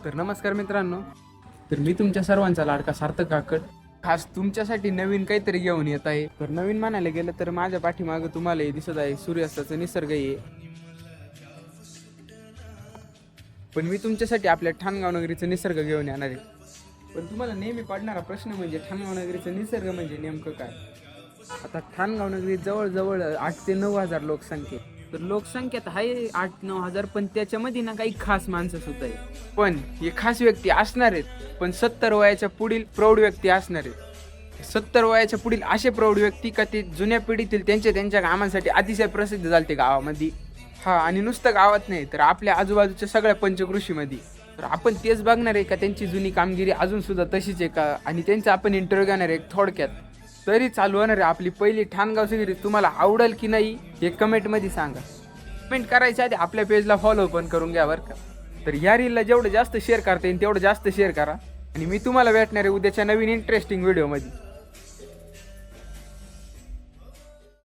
तर नमस्कार मित्रांनो, तर मी तुमच्या सर्वांचा लाडका सार्थक काकड खास तुमच्यासाठी नवीन काहीतरी घेऊन येत आहे. तर नवीन म्हणायला गेलं तर माझ्या पाठीमागं तुम्हाला हे दिसत आहे सूर्यास्ताचा निसर्ग आहे. पण मी तुमच्यासाठी आपल्या ठाणगाव नगरीचा निसर्ग घेऊन येणार आहे. पण तुम्हाला नेहमी पडणारा प्रश्न म्हणजे ठाणगाव नगरीचा निसर्ग म्हणजे नेमकं काय. आता ठाणगाव नगरी जवळजवळ 8 ते 9 हजार लोकसंख्या. तर लोकसंख्या तर आहे 8-9 हजार, पण त्याच्यामध्ये ना काही खास माणसं सुद्धा आहे. पण हे खास व्यक्ती असणार आहेत, पण 70 वयाच्या पुढील प्रौढ व्यक्ती असणार आहेत. 70 वयाच्या पुढील असे प्रौढ व्यक्ती का ते जुन्या पिढीतील त्यांच्या कामांसाठी अतिशय प्रसिद्ध झालते गावामध्ये. हा, आणि नुसतं गावात नाही तर आपल्या आजूबाजूच्या सगळ्या पंचकृषीमध्ये. तर आपण तेच बघणार आहे का त्यांची जुनी कामगिरी अजून सुद्धा तशीच आहे का, आणि त्यांचा आपण इंटरव्ह्यू घेणार आहे थोडक्यात. तरी चालू होणार आहे आपली पहिली ठाणगाव सिरीज. तुम्हाला आवडेल की नाही हे कमेंटमध्ये सांगा. कमेंट करायच्या आधी आपल्या पेजला फॉलो पण करून घ्या बरं का. तर या रीलला जेवढं जास्त शेअर करता येईल तेवढं जास्त शेअर करा, आणि मी तुम्हाला भेटणार आहे उद्याच्या नवीन इंटरेस्टिंग व्हिडिओमध्ये.